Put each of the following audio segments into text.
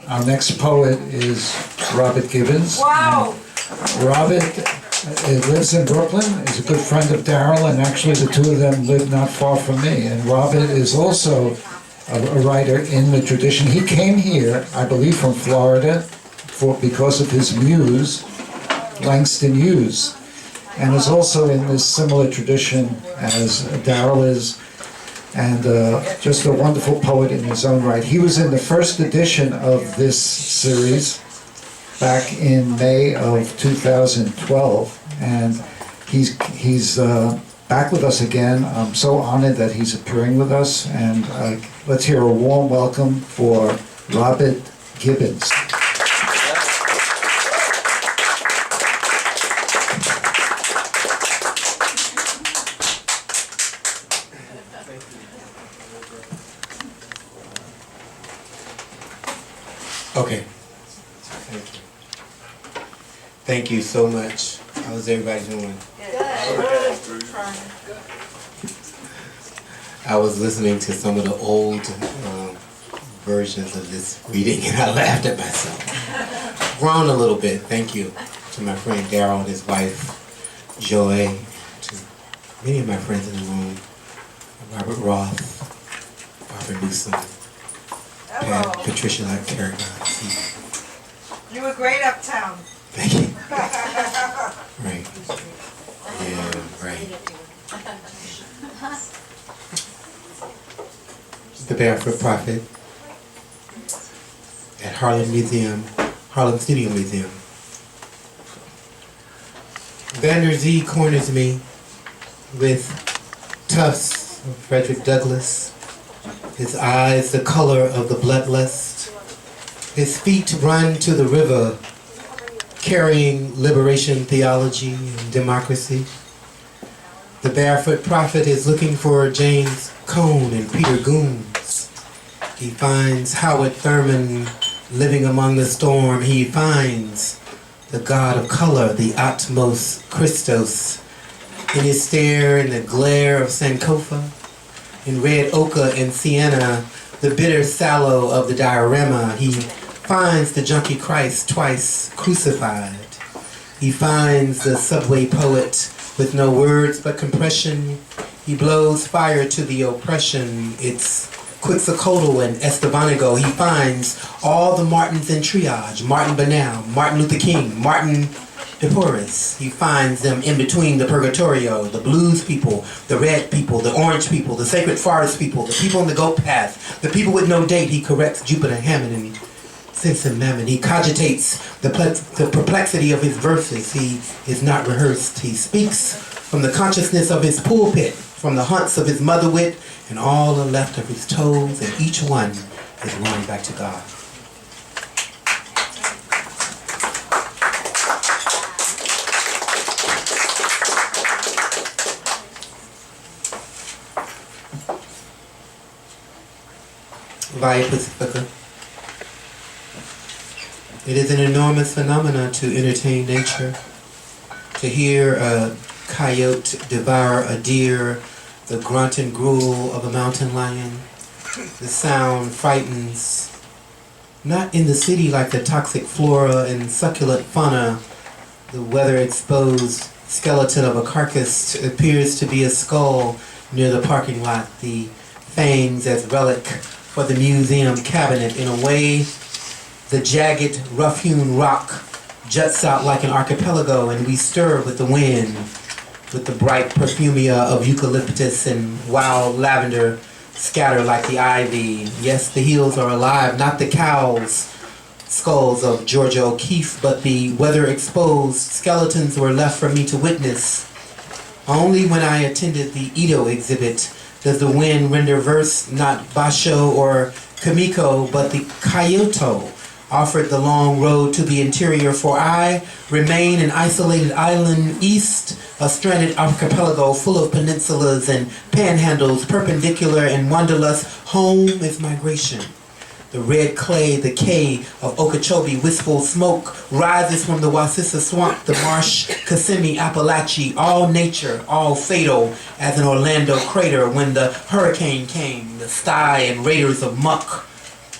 Our next poet is Robert Gibbons. Wow! Robert lives in Brooklyn, is a good friend of Daryl, and actually the two of them live not far from me. And Robert is also a writer in the tradition. He came here, I believe, from Florida because of his muse, Langston Hughes, and is also in this similar tradition as Daryl is, and just a wonderful poet in his own right. He was in the first edition of this series back in May of 2012, and he's back with us again. I'm so honored that he's appearing with us, and let's hear a warm welcome for Robert Gibbons. Okay. Thank you so much. How's everybody doing? Good. I was listening to some of the old versions of this reading and I laughed at myself. Grown a little bit. Thank you to my friend Daryl and his wife, Joy, to many of my friends in the room, Robert Roth, Barbara Newsom, Patricia like Carrigan. You were great uptown. Thank you. Right. Yeah, right. The Barefoot Prophet at Harlem Studio Museum. Vander Zee corners me with tufts of Frederick Douglass, his eyes the color of the bloodlust, his feet run to the river, carrying liberation theology and democracy. The Barefoot Prophet is looking for James Cone and Peter Gooms. He finds Howard Thurman living among the storm. He finds the God of color, the Atmos Christos, in his stare in the glare of Sankofa, in red ochre and sienna, the bitter sallow of the diorama. He finds the junkie Christ twice crucified. He finds the subway poet with no words but compression. He blows fire to the oppression. It's Quetzalcoatl and Estebanico. He finds all the Martins in triage. Martin Banal, Martin Luther King, Martin de Porres. He finds them in between the Purgatorio, the blues people, the red people, the orange people, the sacred forest people, the people on the goat path, the people with no date. He corrects Jupiter Hammond and Simpson Mammon. He cogitates the perplexity of his verses. He is not rehearsed. He speaks from the consciousness of his pulpit, from the haunts of his mother wit, and all are left of his toes, and each one is going back to God. Via Pacifica. It is an enormous phenomenon to entertain nature, to hear a coyote devour a deer, the grunt and gruel of a mountain lion. The sound frightens, not in the city like the toxic flora and succulent fauna. The weather-exposed skeleton of a carcass appears to be a skull near the parking lot, the fangs as relic for the museum cabinet. In a way, the jagged, rough-hewn rock juts out like an archipelago, and we stir with the wind, with the bright perfumia of eucalyptus and wild lavender scatter like the ivy. Yes, the hills are alive, not the cow's skulls of Georgia O'Keeffe, but the weather-exposed skeletons were left for me to witness. Only when I attended the Ito exhibit does the wind render verse not Basho or Kamiko, but the Kyoto offered the long road to the interior, for I remain an isolated island east, a stranded archipelago full of peninsulas and panhandles, perpendicular and wanderlust. Home is migration. The red clay, the K of Okeechobee, wistful smoke rises from the Wasissa swamp, the marsh, Kissimmee, Appalachia, all nature, all fatal as an Orlando crater when the hurricane came, the sty and raiders of muck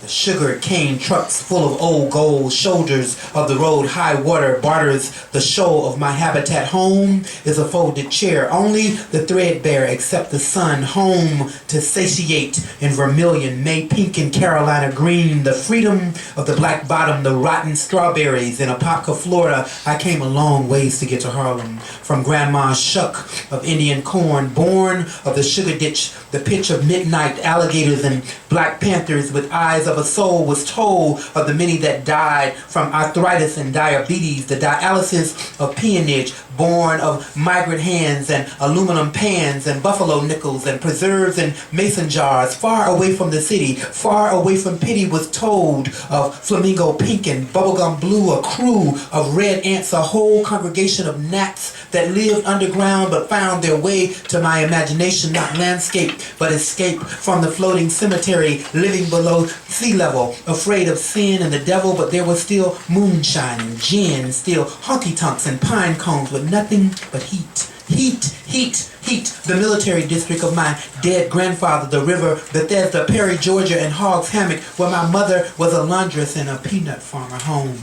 The sugar cane trucks full of old gold, shoulders of the road, high water barters the show of my habitat. Home is a folded chair, only the threadbare except the sun. Home to satiate in vermilion, May pink and Carolina green. The freedom of the black bottom, the rotten strawberries in Apopka, Florida. I came a long ways to get to Harlem. From grandma's shuck of Indian corn, born of the sugar ditch, the pitch of midnight alligators and black panthers with eyes of a soul, was told of the many that died from arthritis and diabetes, the dialysis of peonage, born of migrant hands and aluminum pans and buffalo nickels and preserves and mason jars. Far away from the city, far away from pity, was told of flamingo pink and bubblegum blue, a crew of red ants, a whole congregation of gnats that lived underground but found their way to my imagination, not landscape but escape from the floating cemetery, living below sea level, afraid of sin and the devil, but there was still moonshine and gin, still honky-tonks and pine cones with nothing but heat. Heat, heat, heat. The military district of my dead grandfather, the river Bethesda, Perry, Georgia, and Hogg's Hammock, where my mother was a laundress and a peanut farmer. Home.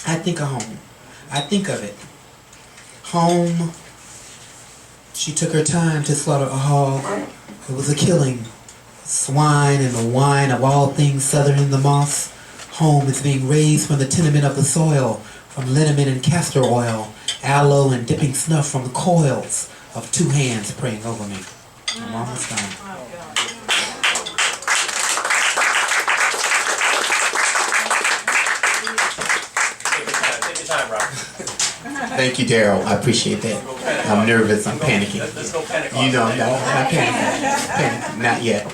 I think of home. I think of it. Home. She took her time to slaughter a hog. It was a killing. Swine and the wine of all things southern in the moss. Home is being raised from the tenement of the soil, from liniment and castor oil, aloe and dipping snuff from the coils of two hands praying over me. I'm almost done. Take your time, Rob. Thank you, Daryl. I appreciate that. I'm nervous. I'm panicking. There's no panic. You know, I'm not panicking. Not yet.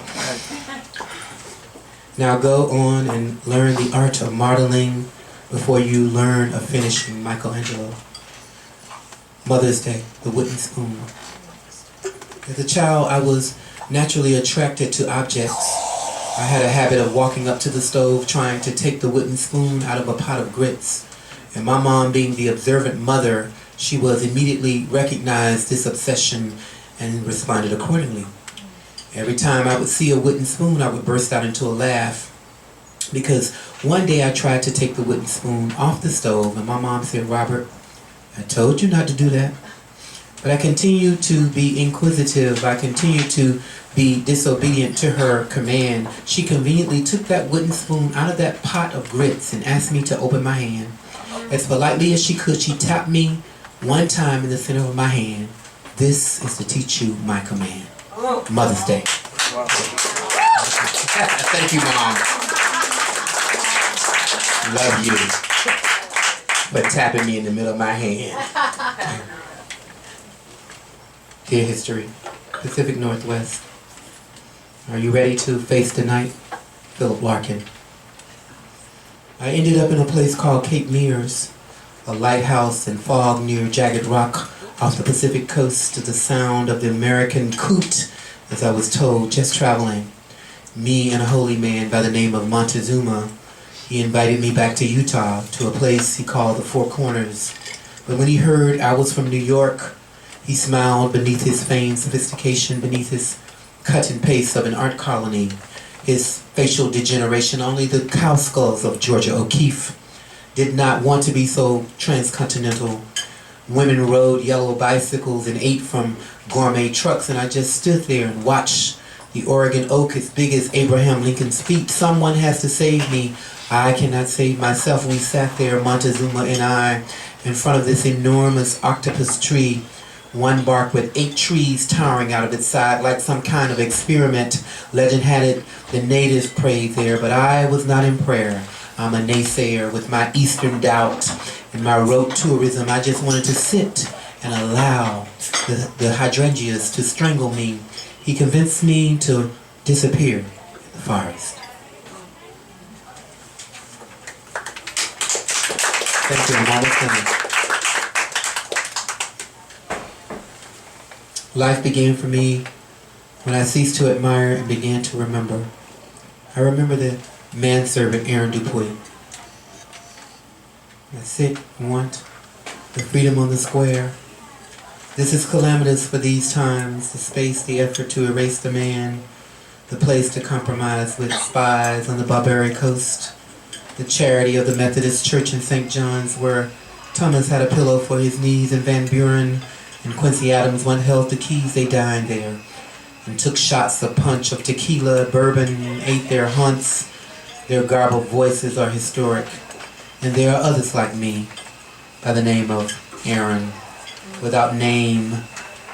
Now go on and learn the art of modeling before you learn of finishing Michelangelo. Mother's Day, the wooden spoon. As a child, I was naturally attracted to objects. I had a habit of walking up to the stove trying to take the wooden spoon out of a pot of grits. And my mom, being the observant mother she was, immediately recognized this obsession and responded accordingly. Every time I would see a wooden spoon, I would burst out into a laugh. Because one day I tried to take the wooden spoon off the stove, and my mom said, "Robert, I told you not to do that." But I continued to be inquisitive. I continued to be disobedient to her command. She conveniently took that wooden spoon out of that pot of grits and asked me to open my hand. As politely as she could, she tapped me one time in the center of my hand. "This is to teach you my command." Mother's Day. Thank you, Mom. Love you. But tapping me in the middle of my hand. Dear history, Pacific Northwest. Are you ready to face the night? Philip Larkin. I ended up in a place called Cape Mears, a lighthouse in fog near Jagged Rock off the Pacific coast, to the sound of the American coot, as I was told, just traveling. Me and a holy man by the name of Montezuma. He invited me back to Utah, to a place he called the Four Corners. But when he heard I was from New York, he smiled beneath his feigned sophistication, beneath his cut and paste of an art colony, his facial degeneration. Only the cow skulls of Georgia O'Keeffe did not want to be so transcontinental. Women rode yellow bicycles and ate from gourmet trucks, and I just stood there and watched the Oregon oak as big as Abraham Lincoln's feet. Someone has to save me. I cannot save myself. We sat there, Montezuma and I, in front of this enormous octopus tree, one bark with 8 trees towering out of its side like some kind of experiment. Legend had it the natives prayed there, but I was not in prayer. I'm a naysayer with my Eastern doubt and my road tourism. I just wanted to sit and allow the hydrangeas to strangle me. He convinced me to disappear in the forest. Thank you, I'm almost done. Life began for me when I ceased to admire and began to remember. I remember the manservant Aaron Dupuy. I sit and want the freedom on the square. This is calamitous for these times, the space, the effort to erase the man, the place to compromise with spies on the Barbary coast, the charity of the Methodist Church in St. John's, where Thomas had a pillow for his knees, and Van Buren and Quincy Adams once held the keys. They dined there and took shots of punch, of tequila, bourbon, ate their haunts. Their garbled voices are historic. And there are others like me, by the name of Aaron, without name,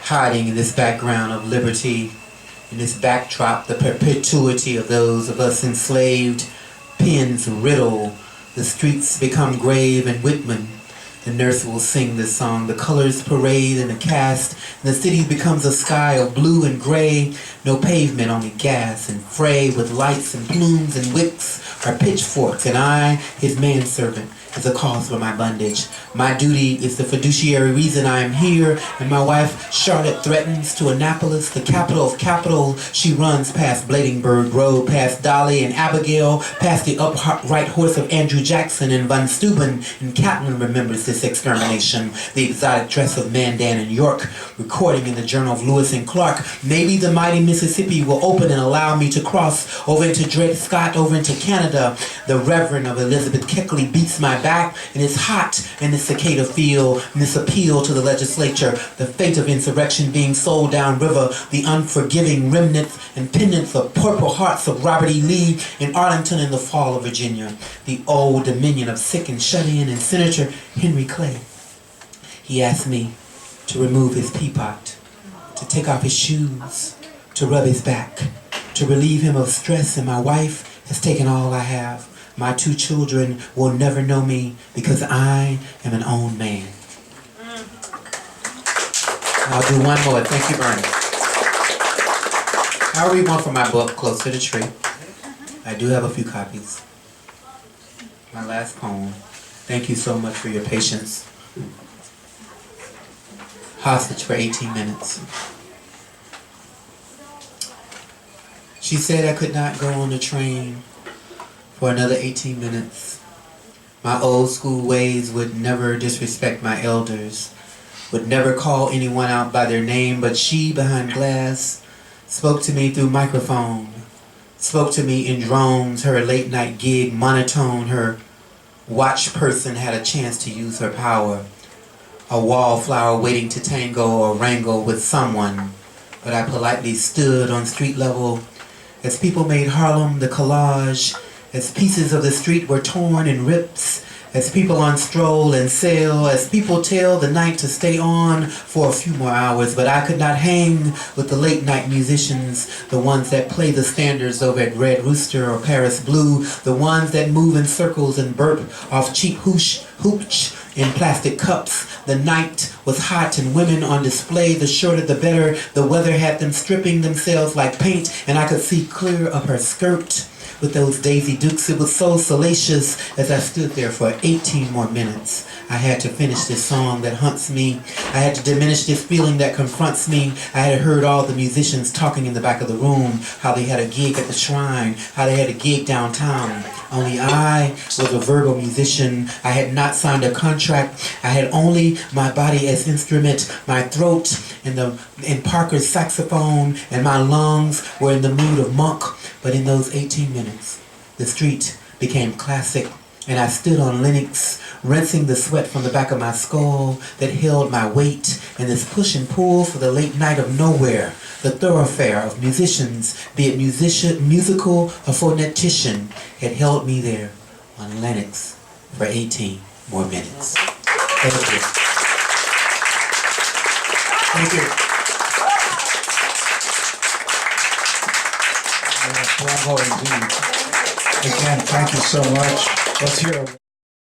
hiding in this background of liberty, in this backdrop, the perpetuity of those of us enslaved. Pens riddle, the streets become grave, and Whitman, the nurse, will sing this song. The colors parade in a cast, and the city becomes a sky of blue and gray. No pavement, only gas and fray, with lights and plumes and wicks are pitchforks, and I, his manservant, is a cause for my bondage. My duty is the fiduciary reason I am here, and my wife Charlotte threatens to Annapolis, the capital of capital. She runs past Bladingburg Road, past Dolly and Abigail, past the upright horse of Andrew Jackson and Von Steuben, and Catlin remembers this extermination. The exotic dress of Mandan and York, recording in the Journal of Lewis and Clark. Maybe the mighty Mississippi will open and allow me to cross over into Dred Scott, over into Canada. The Reverend of Elizabeth Keckley beats my back, and it's hot in the cicada field, and this appeal to the legislature, the fate of insurrection being sold down river, the unforgiving remnants and pendants of purple hearts of Robert E. Lee in Arlington in the fall of Virginia, the old dominion of sick and shut in, and Senator Henry Clay. He asked me to remove his peapot, to take off his shoes, to rub his back, to relieve him of stress, and my wife has taken all I have. My 2 children will never know me because I am an own man. I'll do one more. Thank you, Bernie. I'll read one from my book, Close to the Tree. I do have a few copies. My last poem. Thank you so much for your patience. Hostage for 18 minutes. She said I could not go on the train for another 18 minutes. My old school ways would never disrespect my elders, would never call anyone out by their name, but she, behind glass, spoke to me through microphone, spoke to me in drones, her late night gig monotone, her watch person had a chance to use her power, a wallflower waiting to tango or wrangle with someone, but I politely stood on street level as people made Harlem the collage, as pieces of the street were torn in rips, as people on stroll and sail, as people tell the night to stay on for a few more hours. But I could not hang with the late night musicians, the ones that play the standards over at Red Rooster or Paris Blue, the ones that move in circles and burp off cheap hooch in plastic cups. The night was hot and women on display, the shorter the better. The weather had them stripping themselves like paint, and I could see clear of her skirt with those Daisy Dukes. It was so salacious as I stood there for 18 more minutes. I had to finish this song that haunts me. I had to diminish this feeling that confronts me. I had heard all the musicians talking in the back of the room, how they had a gig at the Shrine, how they had a gig downtown. Only I was a verbal musician. I had not signed a contract. I had only my body as instrument, my throat in Parker's saxophone, and my lungs were in the mood of Monk. But in those 18 minutes, the street became classic, and I stood on Lenox, rinsing the sweat from the back of my skull that held my weight, and this push and pull for the late night of nowhere, the thoroughfare of musicians, be it musical or phonetician, had held me there on Lenox for 18 more minutes. Thank you. Thank you. Bravo indeed. Again, thank you so much. Let's hear